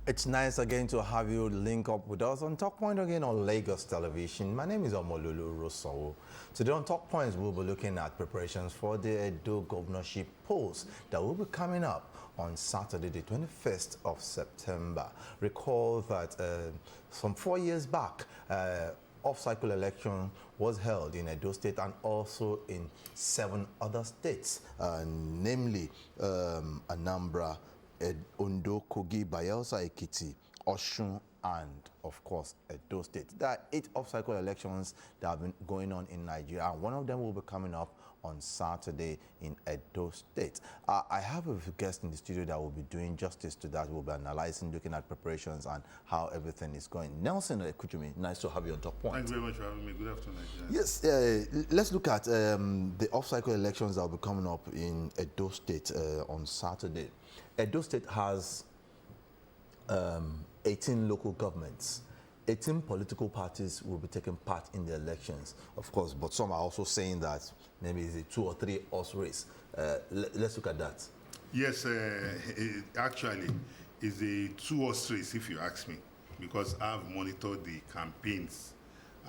It's nice again to have you link up with us on Talk Point again on Lagos Television. My name is Omololu Rosso. Today on Talk Points, we'll be looking at preparations for the Edo governorship polls that will be coming up on Saturday, the 21st of September. Recall that some 4 years back, off-cycle election was held in Edo State and also in 7 other states, namely Anambra, Ondo, Kogi, Bayelsa, Ekiti, Osun, and of course Edo State. There are 8 off-cycle elections that have been going on in Nigeria, and one of them will be coming up on Saturday in Edo State. I have a guest in the studio that will be doing justice to that. We'll be analyzing, looking at preparations and how everything is going. Nelson Kuchumi, nice to have you on Top Point. Thank you very much for having me. Good afternoon, Nigeria. Yes, let's look at the off-cycle elections that will be coming up in Edo State on Saturday. Edo State has 18 local governments. 18 political parties will be taking part in the elections, of course, but some are also saying that maybe it's a 2 or 3 horse race. Let's look at that. Yes, actually, it's a 2 horse race, if you ask me, because I've monitored the campaigns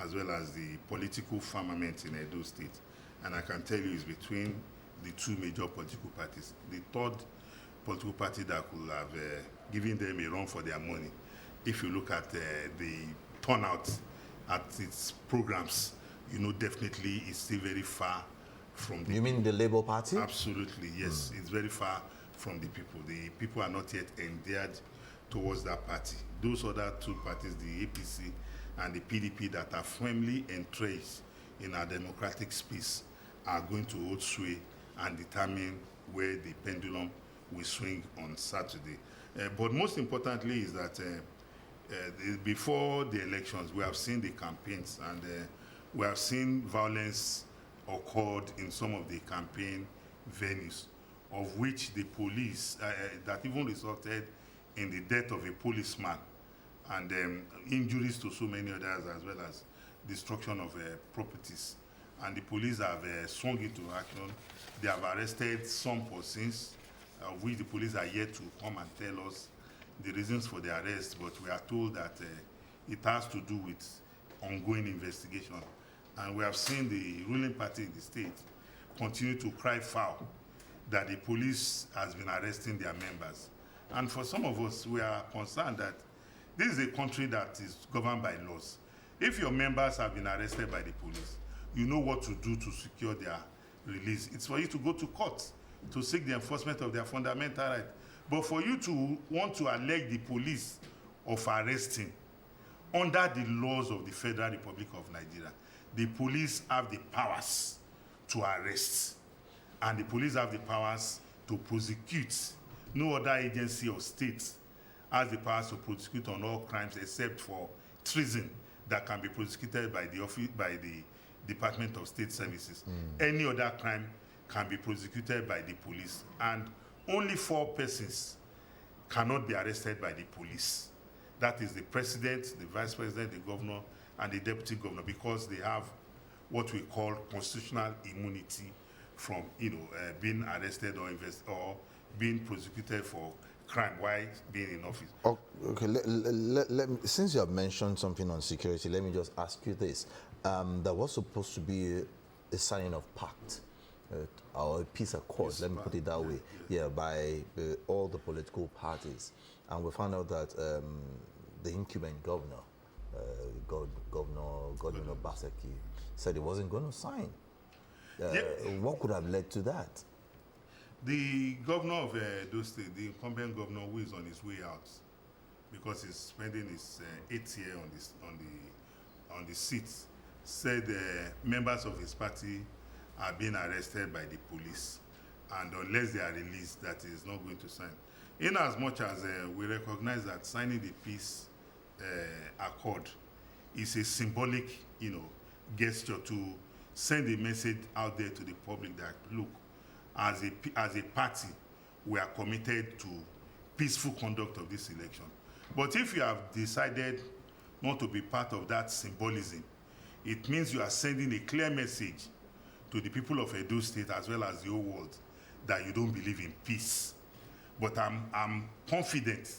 as well as the political firmament in Edo State, and I can tell you it's between the 2 major political parties. The 3rd political party that could have given them a run for their money, if you look at the turnout at its programs, you know, definitely it's still very far from the You mean the Labour Party? Absolutely, yes. It's very far from the people. The people are not yet endeared towards that party. Those other 2 parties, the APC and the PDP, that are firmly entrenched in our democratic space, are going to hold sway and determine where the pendulum will swing on Saturday. But most importantly is that before the elections, we have seen the campaigns, and we have seen violence occurred in some of the campaign venues, of which the police, that even resulted in the death of a policeman and injuries to so many others, as well as destruction of properties. And the police have swung into action. They have arrested some persons, of which the police are yet to come and tell us the reasons for the arrest, but we are told that it has to do with ongoing investigation. And we have seen the ruling party in the state continue to cry foul that the police has been arresting their members. And for some of us, we are concerned that this is a country that is governed by laws. If your members have been arrested by the police, you know what to do to secure their release. It's for you to go to court to seek the enforcement of their fundamental right. But for you to want to allege the police of arresting under the laws of the Federal Republic of Nigeria, the police have the powers to arrest, and the police have the powers to prosecute. No other agency or state has the powers to prosecute on all crimes except for treason that can be prosecuted by the Department of State Services. Any other crime can be prosecuted by the police, and only 4 persons cannot be arrested by the police. That is the president, the vice president, the governor, and the deputy governor, because they have what we call constitutional immunity from, being arrested or being prosecuted for crime while being in office. Okay, let me, since you have mentioned something on security, let me just ask you this. There was supposed to be a signing of pact, or a peace accord, let me put it that way, by all the political parties. And we found out that the incumbent governor, Governor Baseki, said he wasn't going to sign. What could have led to that? The governor of Edo State, the incumbent governor, who is on his way out because he's spending his 8th year on the seat, said members of his party are being arrested by the police, and unless they are released, that he is not going to sign. In as much as we recognize that signing the peace accord is a symbolic, gesture to send a message out there to the public that, look, as a party, we are committed to peaceful conduct of this election. But if you have decided not to be part of that symbolism, it means you are sending a clear message to the people of Edo State as well as the whole world that you don't believe in peace. But I'm confident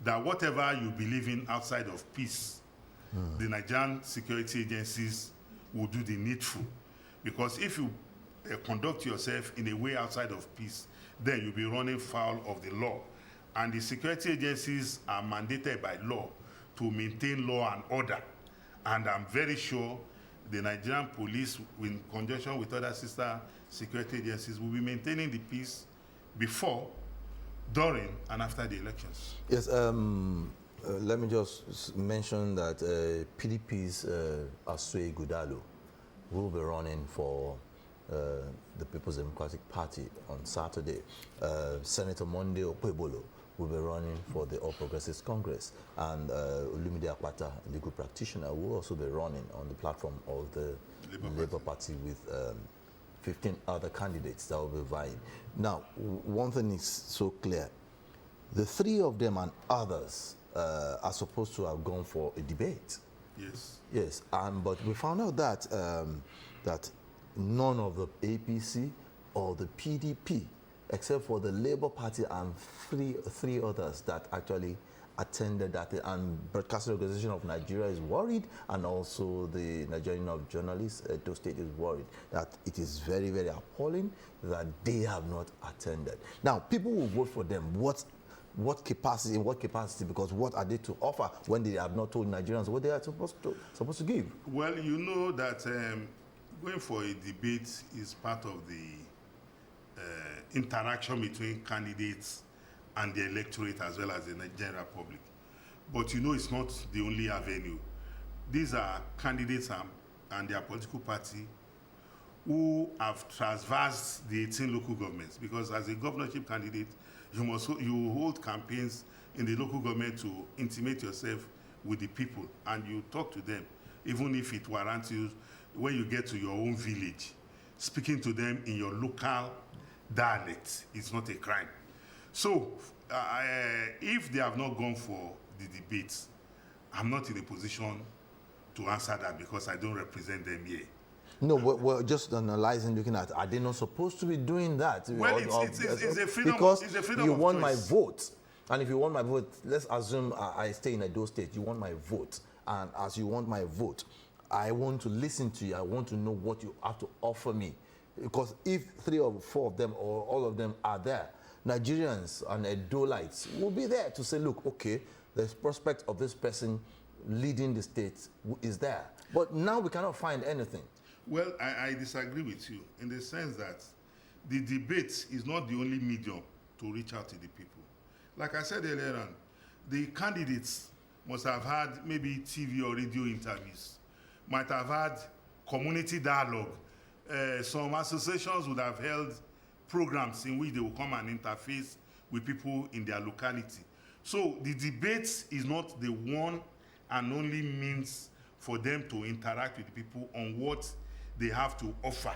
that whatever you believe in outside of peace, the Nigerian security agencies will do the needful. Because if you conduct yourself in a way outside of peace, then you'll be running foul of the law. And the security agencies are mandated by law to maintain law and order. And I'm very sure the Nigerian police, in conjunction with other sister security agencies, will be maintaining the peace before, during, and after the elections. Yes, let me just mention that PDP's Asue Gudalo will be running for the People's Democratic Party on Saturday. Senator Monday Okpebolo will be running for the All Progressives Congress, and Olumide Akpata, legal practitioner, will also be running on the platform of the Labour Party with 15 other candidates that will be vying. Now, one thing is so clear. The three of them and others are supposed to have gone for a debate. Yes. Yes, but we found out that that none of the APC or the PDP, except for the Labour Party and three others that actually attended that, and Broadcasting Organization of Nigeria is worried, and also the Nigerian Union of Journalists, Edo State, is worried that it is very, very appalling that they have not attended. Now, people will vote for them. What capacity? In what capacity? Because what are they to offer when they have not told Nigerians what they are supposed to give? Well, you know that going for a debate is part of the interaction between candidates and the electorate as well as the general public. But you know it's not the only avenue. These are candidates and their political party who have traversed the 18 local governments, because as a governorship candidate, you hold campaigns in the local government to intimate yourself with the people, and you talk to them, even if it warrants you, when you get to your own village, speaking to them in your local dialect is not a crime. So, if they have not gone for the debates, I'm not in a position to answer that because I don't represent them here. No, we're just analyzing, looking at, are they not supposed to be doing that? Well, it's a freedom. Because it's a freedom you of want choice. my vote, and if you want my vote, let's assume I stay in Edo State. You want my vote, and as you want my vote, I want to listen to you. I want to know what you have to offer me, because if 3 or 4 of them or all of them are there, Nigerians and Edolites will be there to say, look, okay, the prospect of this person leading the state is there. But now we cannot find anything. Well, I disagree with you in the sense that the debate is not the only medium to reach out to the people. Like I said earlier on, the candidates must have had maybe TV or radio interviews, might have had community dialogue. Some associations would have held programs in which they will come and interface with people in their locality. So the debate is not the one and only means for them to interact with the people on what they have to offer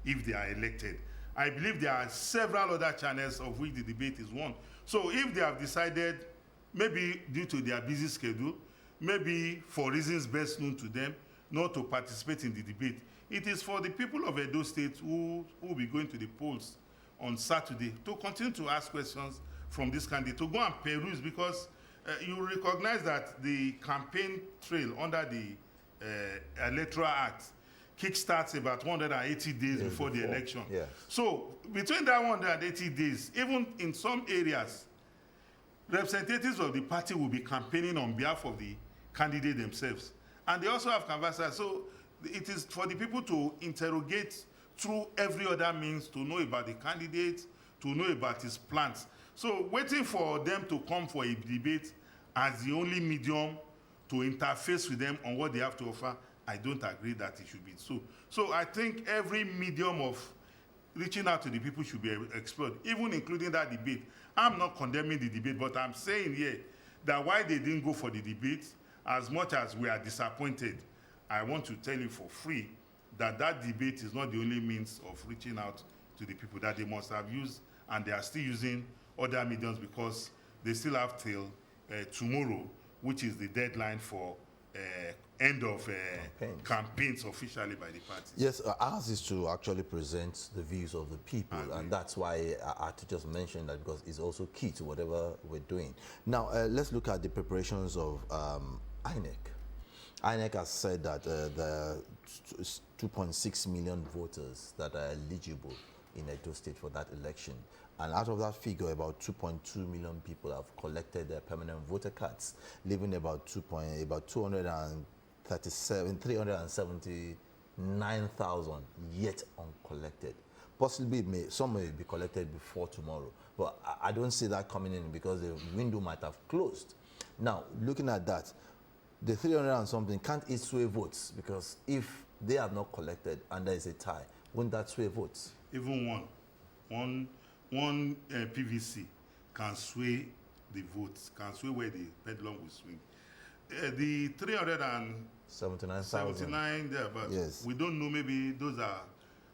if they are elected. I believe there are several other channels of which the debate is one. So if they have decided, maybe due to their busy schedule, maybe for reasons best known to them, not to participate in the debate, it is for the people of Edo State who will be going to the polls on Saturday to continue to ask questions from this candidate, to go and peruse, because you recognize that the campaign trail under the Electoral Act kickstarts about 180 days before the election. Yeah. So between that 180 days, even in some areas, representatives of the party will be campaigning on behalf of the candidate themselves. And they also have canvassers. So it is for the people to interrogate through every other means to know about the candidate, to know about his plans. So waiting for them to come for a debate as the only medium to interface with them on what they have to offer, I don't agree that it should be so. So I think every medium of reaching out to the people should be explored, even including that debate. I'm not condemning the debate, but I'm saying here that why they didn't go for the debate, as much as we are disappointed, I want to tell you for free that that debate is not the only means of reaching out to the people, that they must have used, and they are still using other mediums, because they still have till tomorrow, which is the deadline for end of Campaigns. campaigns officially by the parties. Yes, ours is to actually present the views of the people, and that's why I had to just mention that because it's also key to whatever we're doing. Now, let's look at the preparations of INEC. INEC has said that the 2.6 million voters that are eligible in Edo State for that election. And out of that figure, about 2.2 million people have collected their permanent voter cards, leaving about 379,000 yet uncollected. Possibly, some may be collected before tomorrow, but I don't see that coming in because the window might have closed. Now, looking at that, the 300 and something can't each sway votes because if they have not collected and there is a tie, won't that sway votes? Even one PVC can sway the votes, can sway where the pendulum will swing. The 379 there, but yes, we don't know, maybe those are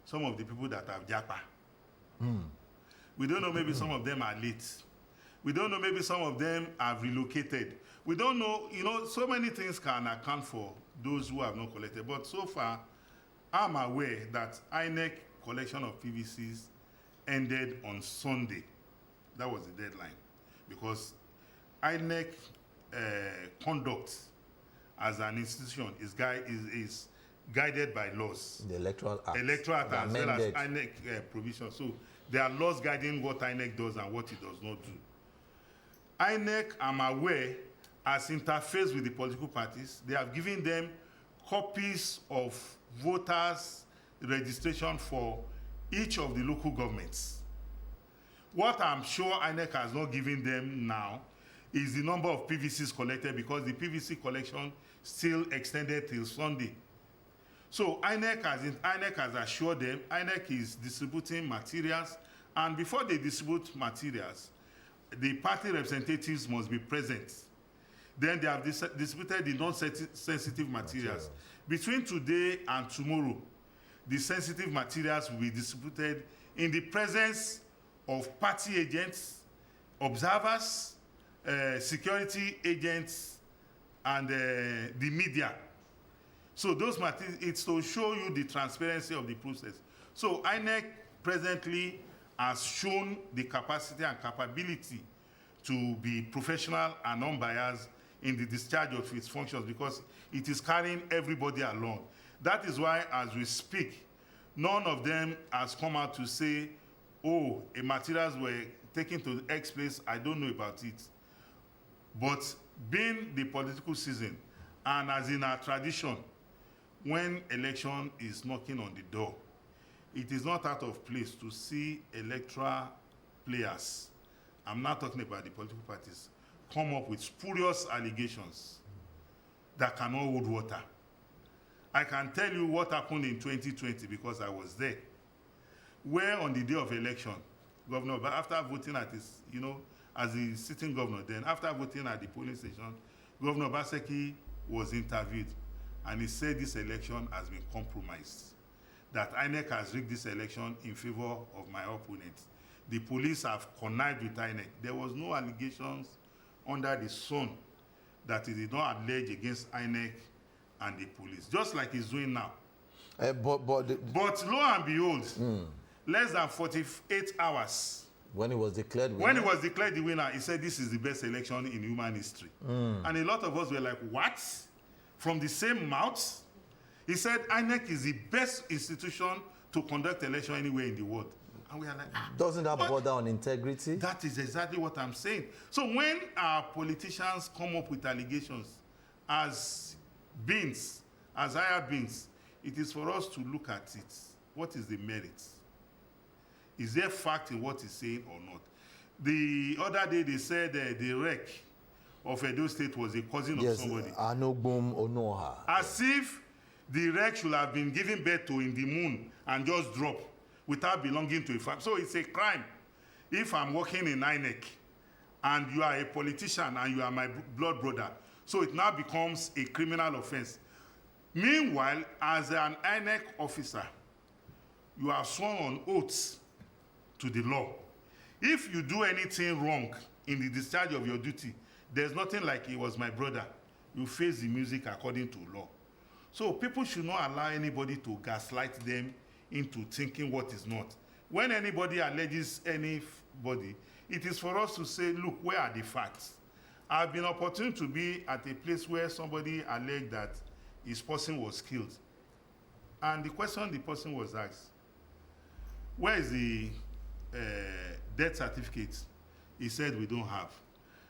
some of the people that have japa. We don't know, maybe some of them are late. We don't know, maybe some of them have relocated. We don't know, so many things can account for those who have not collected. But so far, I'm aware that INEC collection of PVCs ended on Sunday. That was the deadline. Because INEC conduct as an institution is guided by laws. The Electoral Act. Electoral Act as well as INEC provision. So there are laws guiding what INEC does and what it does not do. INEC, I'm aware, has interfaced with the political parties. They have given them copies of voters' registration for each of the local governments. What I'm sure INEC has not given them now is the number of PVCs collected because the PVC collection still extended till Sunday. So INEC has assured them, INEC is distributing materials, and before they distribute materials, the party representatives must be present. Then they have distributed the non-sensitive materials. Between today and tomorrow, the sensitive materials will be distributed in the presence of party agents, observers, security agents, and the media. So those materials, it's to show you the transparency of the process. So INEC presently has shown the capacity and capability to be professional and unbiased in the discharge of its functions because it is carrying everybody along. That is why, as we speak, none of them has come out to say, oh, materials were taken to X place, I don't know about it. But being the political season, and as in our tradition, when election is knocking on the door, it is not out of place to see electoral players, I'm not talking about the political parties, come up with spurious allegations that cannot hold water. I can tell you what happened in 2020 because I was there. Where on the day of election, Governor, but after voting at his, as the sitting governor then, after voting at the polling station, Governor Baseki was interviewed and he said this election has been compromised, that INEC has rigged this election in favor of my opponent. The police have connived with INEC. There was no allegations under the sun that he did not allege against INEC and the police, just like he's doing now. But lo and behold, less than 48 hours. When he was declared winner? When he was declared the winner, he said this is the best election in human history. And a lot of us were like, what? From the same mouth? He said INEC is the best institution to conduct election anywhere in the world. And we are like, doesn't that border on integrity? That is exactly what I'm saying. So when our politicians come up with allegations as beings, as higher beings, it is for us to look at it. What is the merit? Is there fact in what he's saying or not? The other day they said the wreck of Edo State was a cousin of somebody. Anogbum Onoha. As if the wreck should have been given birth to in the moon and just drop without belonging to a family. So it's a crime. If I'm working in INEC and you are a politician and you are my blood brother, so it now becomes a criminal offense. Meanwhile, as an INEC officer, you are sworn on oaths to the law. If you do anything wrong in the discharge of your duty, there's nothing like he was my brother. you face the music according to law. So people should not allow anybody to gaslight them into thinking what is not. When anybody alleges anybody, it is for us to say, look, where are the facts? I've been opportune to be at a place where somebody alleged that his person was killed. And the question the person was asked, where is the death certificate? He said, we don't have.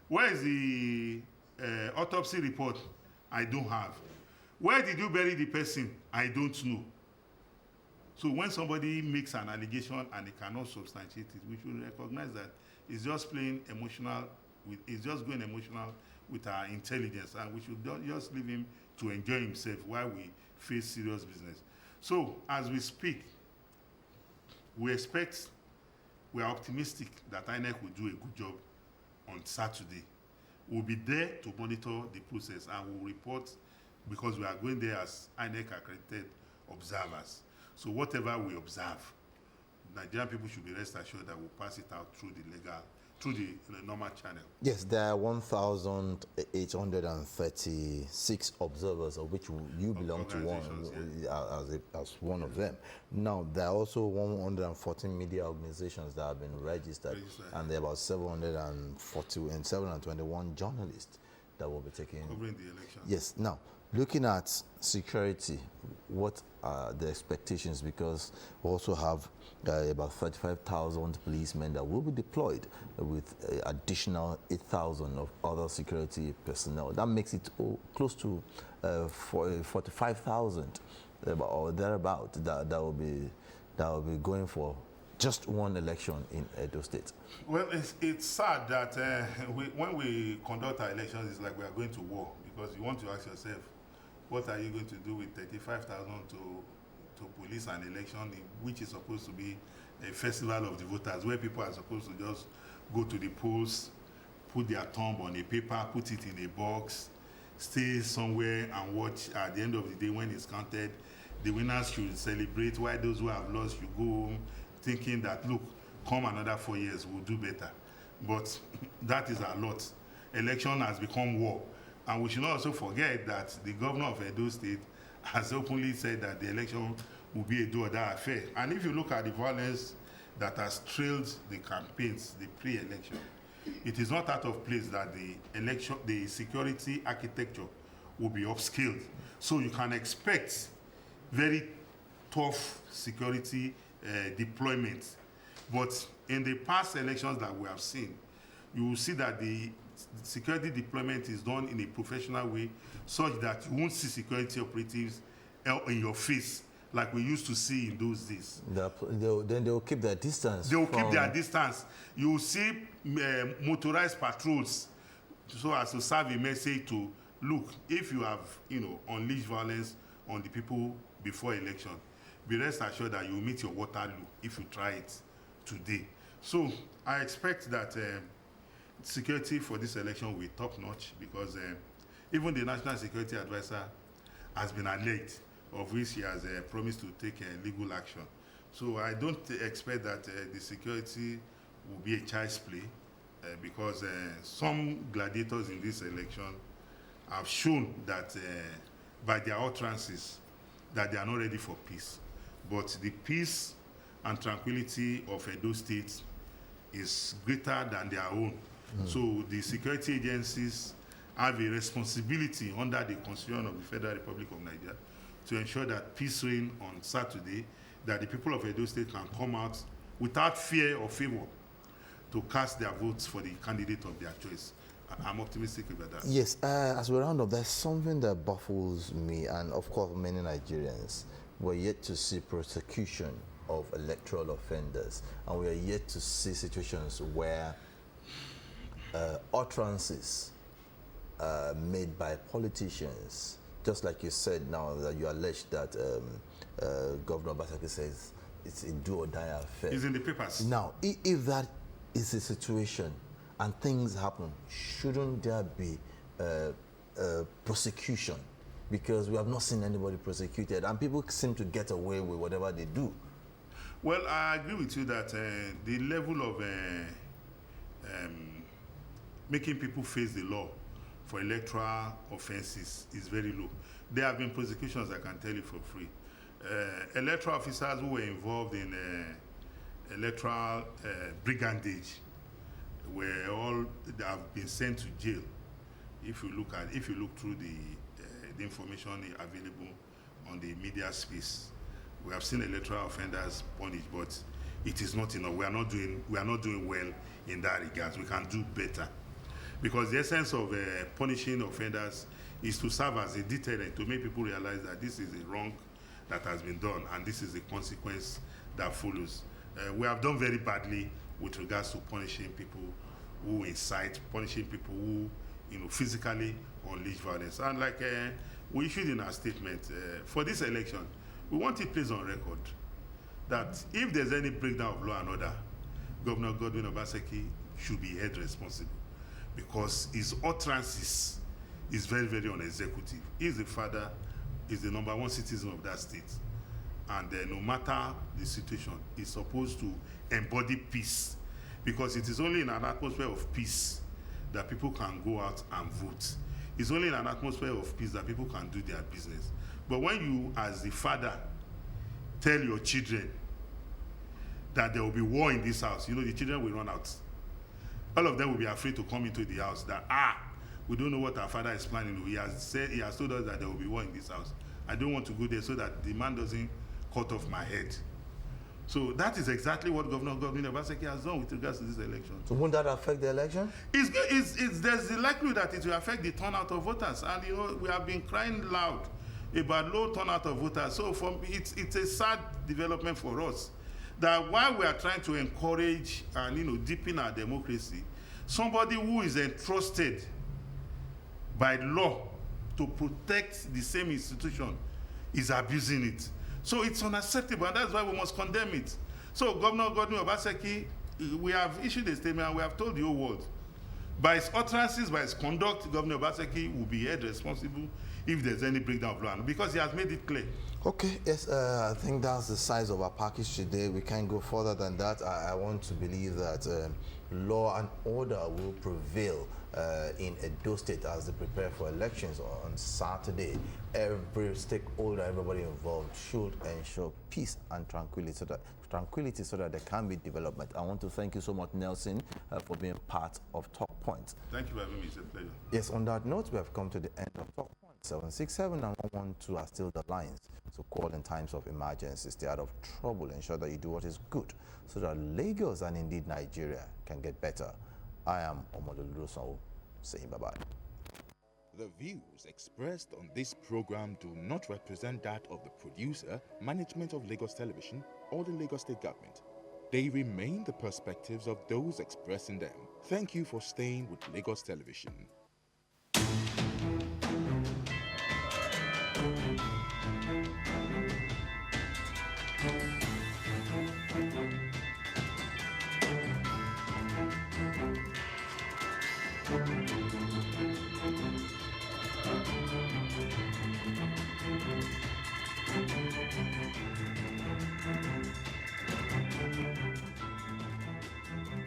Where is the autopsy report? I don't have. Where did you bury the person? I don't know. So when somebody makes an allegation and they cannot substantiate it, we should recognize that it's just playing emotional, it's just going emotional with our intelligence, and we should just leave him to enjoy himself while we face serious business. So as we speak, we are optimistic that INEC will do a good job on Saturday. We'll be there to monitor the process and we'll report, because we are going there as INEC accredited observers. So whatever we observe, Nigerian people should be rest assured that we'll pass it out through the normal channel. Yes, there are 1,836 observers, of which you belong to one, as one of them. Now, there are also 114 media organizations that have been registered. And there are about 721 journalists that will be taking covering the election. Yes. Now, looking at security, what are the expectations? Because we also have about 35,000 policemen that will be deployed with additional 8,000 of other security personnel. That makes it close to 45,000 or thereabout that will be going for just one election in Edo State. Well, it's sad that when we conduct our elections, it's like we are going to war, because you want to ask yourself, what are you going to do with 35,000 to police an election, which is supposed to be a festival of the voters, where people are supposed to just go to the polls, put their thumb on a paper, put it in a box, stay somewhere and watch. At the end of the day, when it's counted, the winners should celebrate, while those who have lost should go home thinking that, look, come another 4 years, we'll do better. But that is a lot. Election has become war. And we should not also forget that the governor of Edo State has openly said that the election will be a do-or-die affair. And if you look at the violence that has trailed the campaigns, the pre-election, it is not out of place that the security architecture will be upscaled. So you can expect very tough security deployment. But in the past elections that we have seen, you will see that the security deployment is done in a professional way, such that you won't see security operatives in your face like we used to see in those days. Then they'll keep their distance. They will keep their distance. You will see motorized patrols, so as to serve a message to, look, if you have, unleashed violence on the people before election, be rest assured that you will meet your Waterloo if you try it today. So I expect that security for this election will be top-notch, because even the National Security Advisor has been alleged, of which he has promised to take legal action. So I don't expect that the security will be a child's play, because some gladiators in this election have shown that by their utterances that they are not ready for peace. But the peace and tranquility of Edo State is greater than their own. So the security agencies have a responsibility under the Constitution of the Federal Republic of Nigeria to ensure that peace reigns on Saturday, that the people of Edo State can come out without fear or favor to cast their votes for the candidate of their choice. I'm optimistic about that. Yes, as we round up, there's something that baffles me and, of course, many Nigerians. We're yet to see prosecution of electoral offenders, and we are yet to see situations where utterances made by politicians, just like you said now, that you alleged that Governor Basaki says it's a do-or-die affair. It's in the papers. Now, if that is the situation and things happen, shouldn't there be prosecution? Because we have not seen anybody prosecuted, and people seem to get away with whatever they do. Well, I agree with you that the level of making people face the law for electoral offenses is very low. There have been prosecutions, I can tell you for free. Electoral officers who were involved in electoral brigandage were all have been sent to jail. If you look through the information available on the media space, we have seen electoral offenders punished, but it is not enough. We are not doing well in that regard. We can do better, because the essence of punishing offenders is to serve as a deterrent, to make people realize that this is a wrong that has been done and this is the consequence that follows. We have done very badly with regards to punishing people who incite, punishing people who physically unleash violence. And like we issued in our statement, for this election, we want it placed on record that if there's any breakdown of law and order, Governor Godwin Obaseki should be held responsible, because his utterances is very, very unexecutive. He's the father, he's the #1 citizen of that state. And no matter the situation, he's supposed to embody peace, because it is only in an atmosphere of peace that people can go out and vote. It's only in an atmosphere of peace that people can do their business. But when you, as the father, tell your children that there will be war in this house, the children will run out. All of them will be afraid to come into the house that, we don't know what our father is planning. He has told us that there will be war in this house. I don't want to go there so that the man doesn't cut off my head. So that is exactly what Governor Godwin Obaseki has done with regards to this election. So won't that affect the election? There's the likelihood that it will affect the turnout of voters. And we have been crying loud about low turnout of voters. So it's a sad development for us, that while we are trying to encourage and deepen our democracy, somebody who is entrusted by law to protect the same institution is abusing it. So it's unacceptable, and that's why we must condemn it. So Governor Godwin Obaseki, we have issued a statement and we have told the whole world, by his utterances, by his conduct, Governor Obaseki will be held responsible if there's any breakdown of law, because he has made it clear. Okay, yes, I think that's the size of our package today. We can't go further than that. I want to believe that law and order will prevail in Edo State as they prepare for elections on Saturday. Every stakeholder, everybody involved should ensure peace and tranquility so that there can be development. I want to thank you so much, Nelson, for being part of Talk Points. Thank you for having me. It's a pleasure. Yes, on that note, we have come to the end of Talk Points. 767 and 112 are still the lines. So call in times of emergency, stay out of trouble, ensure that you do what is good so that Lagos and indeed Nigeria can get better. I am Omololu Rosan, saying bye-bye. The views expressed on this program do not represent that of the producer, management of Lagos Television, or the Lagos State Government. They remain the perspectives of those expressing them. Thank you for staying with Lagos Television.